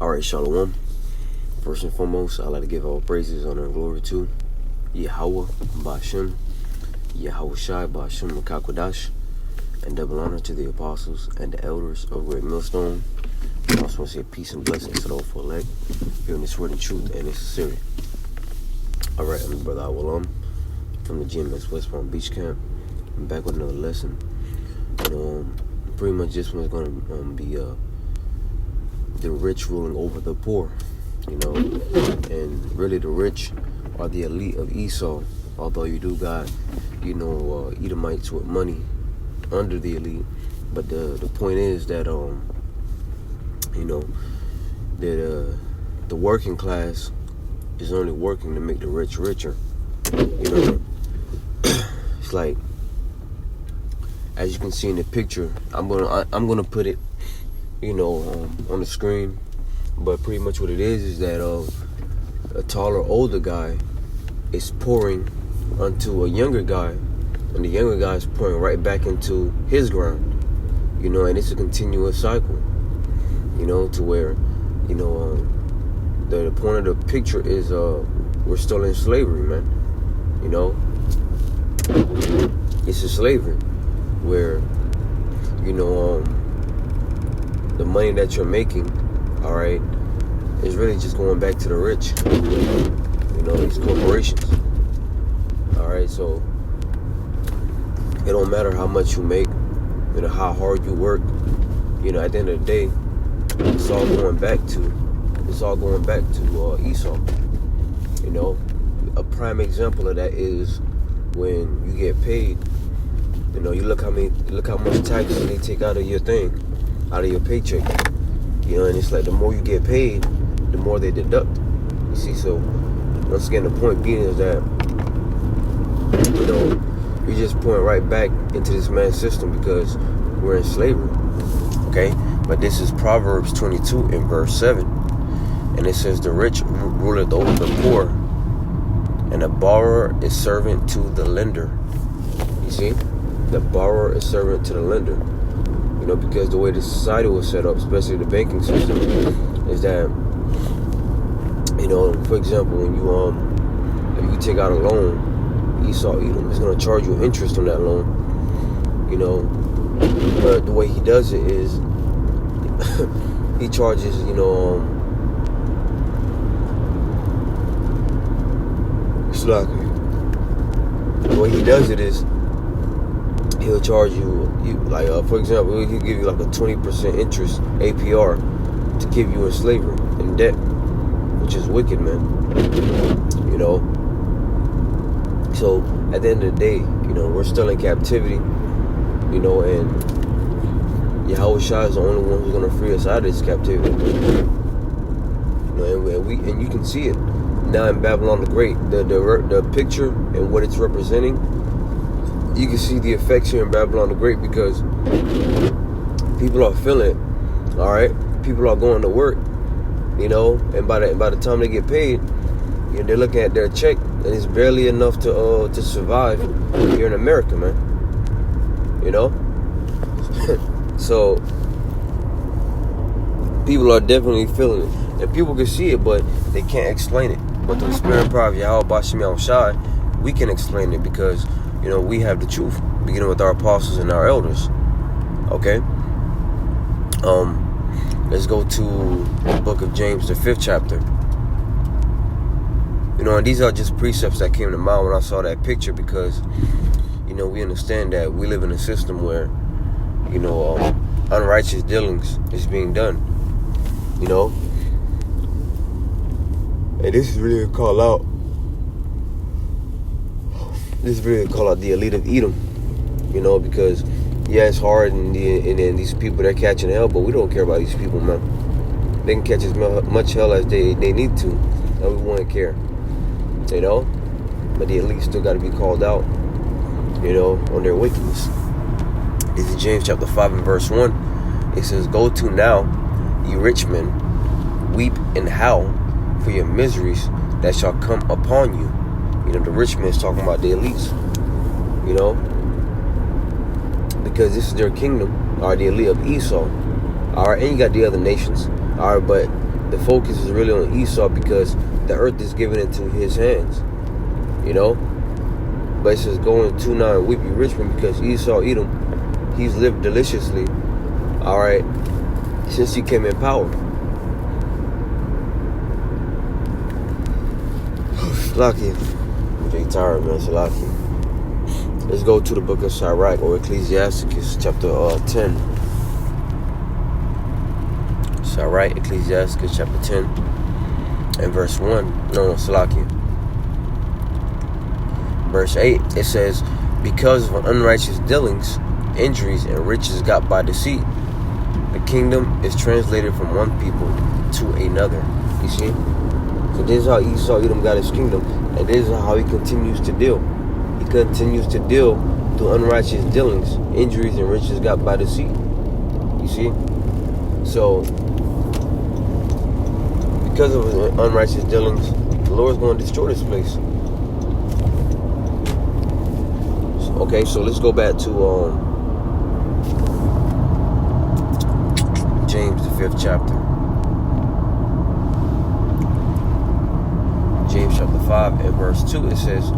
Alright, Shalom. First and foremost, I'd like to give all praises, honor, and glory to Yahweh, Ba'ashem, Yahweh Shai, Ba'ashem, Makakwadash, and double honor to the apostles and the elders of Great Millstone. I also want to say peace and blessings to those for elect, hearing this word in truth and in sincerity. Alright, I'm your brother Awalam from the GMS West Palm Beach Camp. I'm back with another lesson. Pretty much this one's going to be the rich ruling over the poor, and really the rich are the elite of Esau, although you do got, Edomites with money under the elite. But the point is that, the working class is only working to make the rich richer. It's like, as you can see in the picture, I'm gonna put it, on the screen. But pretty much what it is that a taller, older guy is pouring onto a younger guy, and the younger guy is pouring right back into his ground. And it's a continuous cycle. To where, the point of the picture is we're still in slavery, man. It's a slavery where, the money that you're making, all right, is really just going back to the rich, these corporations. All right, so it don't matter how much you make, how hard you work, at the end of the day, it's all going back to Esau. A prime example of that is when you get paid. You look how much taxes they take out of your paycheck. And it's like the more you get paid, the more they deduct. You see, so once again, the point being is that, you're just pouring right back into this man's system because we're in slavery. Okay? But this is Proverbs 22 in verse 7. And it says, the rich ruleth over the poor, and the borrower is servant to the lender. You see? The borrower is servant to the lender. Because the way the society was set up, especially the banking system, is that, for example, when if you take out a loan, Esau, Edom is going to charge you interest on that loan. But the way he does it is, he charges, the way he does it is, he'll charge you like, for example, he'll give you like a 20% interest APR to keep you in slavery, in debt, which is wicked, man. So at the end of the day, we're still in captivity, and Yahweh Shai is the only one who's gonna free us out of this captivity. And you can see it now in Babylon the Great, the picture and what it's representing. You can see the effects here in Babylon the Great because people are feeling it. All right, people are going to work, and by the time they get paid, they're looking at their check, and it's barely enough to survive here in America, man. So people are definitely feeling it, and people can see it, but they can't explain it. But through the spirit and power of Yahweh Ba'ashem Yahweh Shai, we can explain it because we have the truth, beginning with our apostles and our elders. Okay? Let's go to the book of James, the 5th chapter. And these are just precepts that came to mind when I saw that picture because, we understand that we live in a system where, unrighteous dealings is being done. And this is really a call out. This is really a call out the elite of Edom, because it's hard and these people, they're catching hell, but we don't care about these people, man. They can catch as much hell as they need to, and we won't care, but the elite still got to be called out, on their wickedness. This is James chapter 5 and verse 1. It says, go to now, ye rich men, weep and howl for your miseries that shall come upon you. The rich men is talking about the elites, because this is their kingdom, or the elite of Esau. All right, and you got the other nations. All right, but the focus is really on Esau because the earth is given into his hands, you know. But it says, go into now and weep ye rich men, because Esau, Edom, he's lived deliciously, all right, since he came in power. Lucky. I'm getting tired, man. Salaki. Let's go to the book of Sirach, or Ecclesiasticus, chapter 10. Sirach, Ecclesiasticus, chapter 10, and verse 1. No, Salaki. Verse 8, it says, because of unrighteous dealings, injuries, and riches got by deceit, the kingdom is translated from one people to another. You see? So this is how Esau Edom got his kingdom, and this is how he continues to deal. He continues to deal through unrighteous dealings, injuries, and riches got by deceit. You see? So, because of his unrighteous dealings, the Lord's going to destroy this place. Okay, so let's go back to James, the 5th chapter. James chapter 5 and verse 2, it says,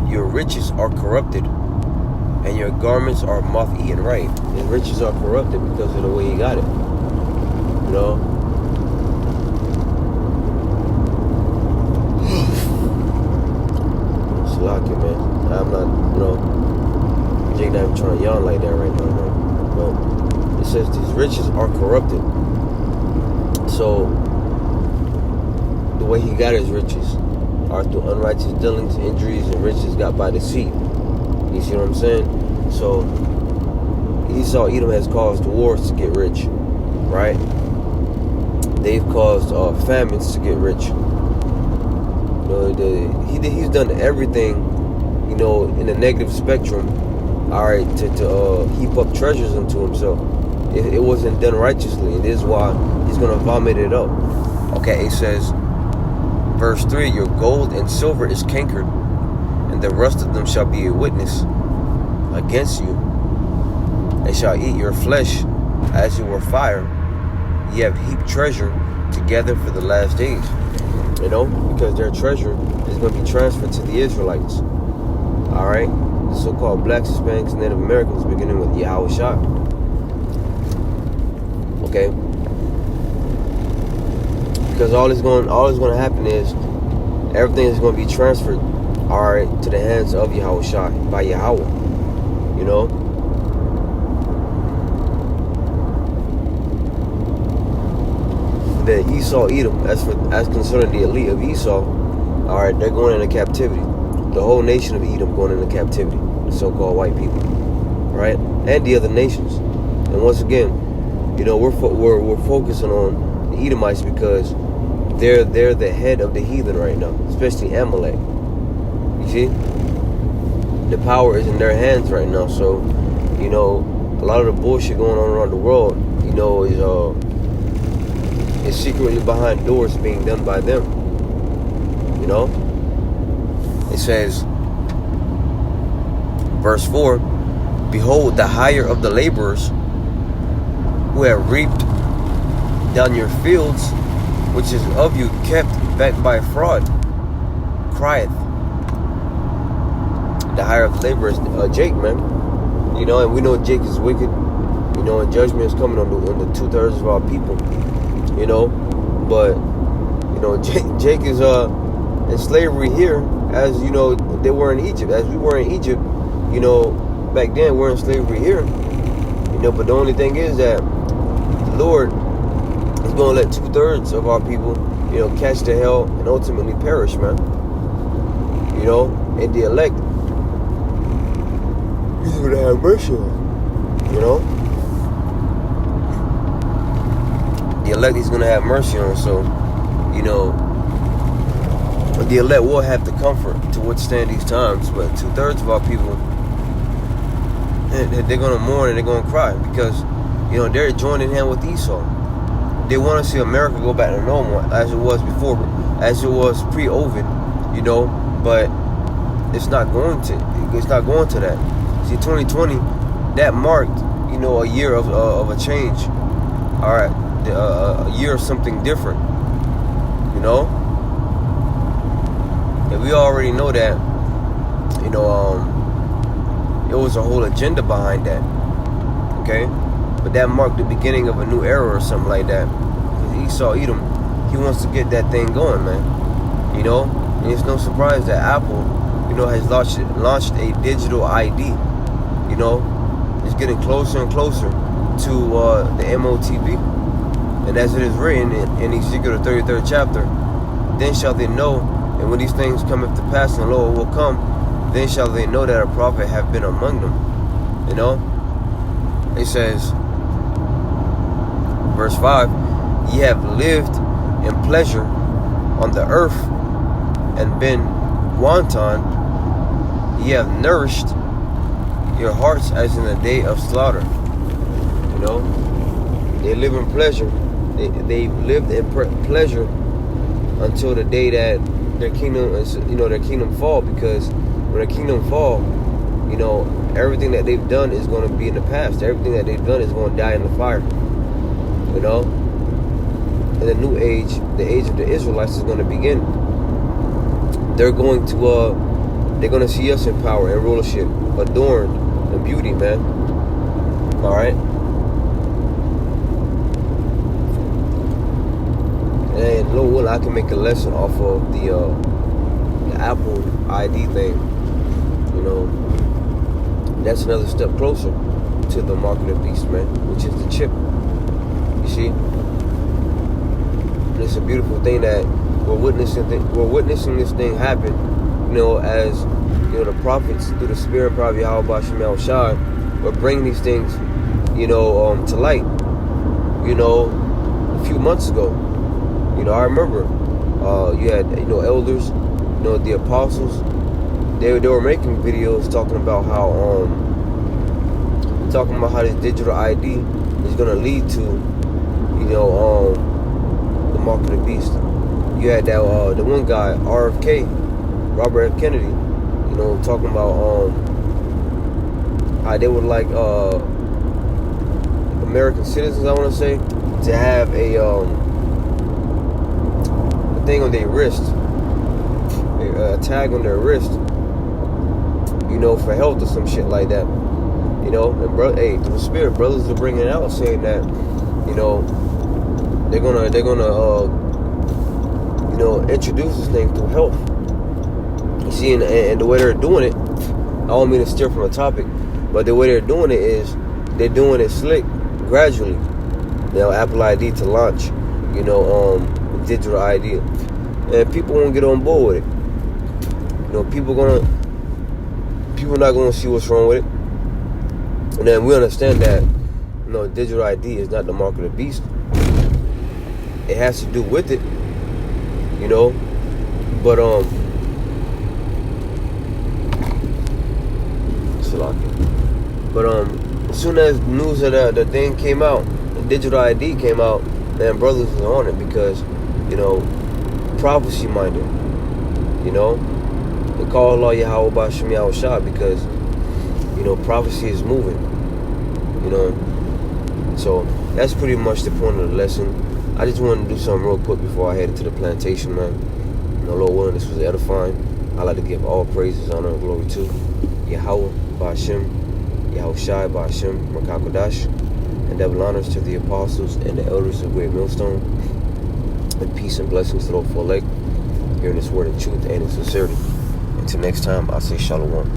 your riches are corrupted, and your garments are moth-eaten. Right, his riches are corrupted because of the way he got it. You know? It's lucky, man. I'm not, you know, Jake not even trying to yawn like that right now, man. But it says these riches are corrupted. So, the way he got his riches are through unrighteous dealings, injuries, and riches got by deceit. You see what I'm saying? So, Esau, Edom has caused wars to get rich, right? They've caused famines to get rich. You know, he's done everything, you know, in the negative spectrum, all right, to heap up treasures unto himself. It wasn't done righteously, and this is why he's going to vomit it up. Okay, it says, verse 3, your gold and silver is cankered, and the rust of them shall be a witness against you. They shall eat your flesh as you were fire. Ye have heaped treasure together for the last days. You know, because their treasure is going to be transferred to the Israelites. All right? The so-called blacks, Hispanics, and Native Americans, beginning with Yahweh Shah. Okay? Because all is going to happen is everything is going to be transferred, all right, to the hands of Yahweh Shah by Yahweh. You know? Then Esau, Edom, as concerning the elite of Esau, all right, they're going into captivity. The whole nation of Edom going into captivity. The so-called white people, right, and the other nations. And once again, you know, we're focusing on the Edomites because they're the head of the heathen right now, especially Amalek. You see, the power is in their hands right now. So, you know, a lot of the bullshit going on around the world, you know, is secretly behind doors being done by them. You know, it says, verse 4, behold, the hire of the laborers who have reaped down your fields, which is of you kept back by fraud, crieth. The hire of the laborers, Jake, man. You know, and we know Jake is wicked. You know, and judgment is coming on the 2/3 of our people. You know, but you know, Jake is in slavery here, as you know they were in Egypt, as we were in Egypt. You know, back then we're in slavery here. You know, but the only thing is that the Lord is going to let 2/3 of our people, you know, catch the hell and ultimately perish, man. You know, and the elect, He's going to have mercy on. You know, the elect He's going to have mercy on. So, you know, the elect will have the comfort to withstand these times, but 2/3 of our people, they're going to mourn and they're going to cry because, you know, they're joining hand with Esau. They want to see America go back to normal as it was before, as it was pre-Ovid, you know, but it's not going to that. See, 2020, that marked, you know, a year of a change. All right, a year of something different. you know? And we already know that, you know, there was a whole agenda behind that, okay? But that marked the beginning of a new era or something like that. Esau Edom, he wants to get that thing going, man. You know? And it's no surprise that Apple, you know, has launched a digital ID. You know? It's getting closer and closer to the MOTB. And as it is written in Ezekiel the 33rd chapter, then shall they know, and when these things cometh to pass, and lo, it will come, then shall they know that a prophet have been among them. You know? It says, verse 5, ye have lived in pleasure on the earth and been wanton. Ye have nourished your hearts as in the day of slaughter. You know? They live in pleasure. They've lived in pleasure until the day that their kingdom is, you know, their kingdom fall, because when their kingdom fall, you know, everything that they've done is going to be in the past. Everything that they've done is going to die in the fire. You know? And the new age, the age of the Israelites, is going to begin. They're going to see us in power and rulership, adorned in beauty, man. All right? And Lord willing, I can make a lesson off of the Apple ID thing. You know, that's another step closer to the mark of the beast, man, which is the chip. You see, and it's a beautiful thing that we're witnessing this thing happen. You know, as you know, the prophets through the spirit, probably Yahweh Bashem Shai, were bringing these things, you know, to light. You know, a few months ago. You know, I remember you had, you know, elders, you know, the apostles. They were making videos talking about how this digital ID is gonna lead to, you know, the mark of the beast. You had that the one guy, RFK, Robert F. Kennedy, you know, talking about how they would like American citizens, I want to say, to have a thing on their wrist, a tag on their wrist, you know, for health or some shit like that. You know, and hey, through the spirit, brothers are bringing it out, saying that, you know, they're gonna you know, introduce this thing through health. You see, and the way they're doing it, I don't mean to steer from the topic, but the way they're doing it is they're doing it slick, gradually. You know, Apple ID to launch, you know, digital ID, and people won't get on board with it. You know, people not gonna see what's wrong with it. And then we understand that, you know, digital ID is not the mark of the beast. It has to do with it, you know. But as soon as news of the thing came out, the digital ID came out, man, brothers was on it because, you know, prophecy minded. You know, they call Allah Yahweh Bashem Shah because, you know, prophecy is moving. You know, so that's pretty much the point of the lesson. I just wanted to do something real quick before I headed to the plantation, man. You know, Lord willing, this was edifying. I like to give all praises, honor, and glory to Yahweh Bashem, Yahweh Shai Bashem, Makakodash, and double honors to the apostles and the elders of Great Millstone. And peace and blessings to those for elect, hearing this word in truth and in sincerity. Until next time, I say shalom.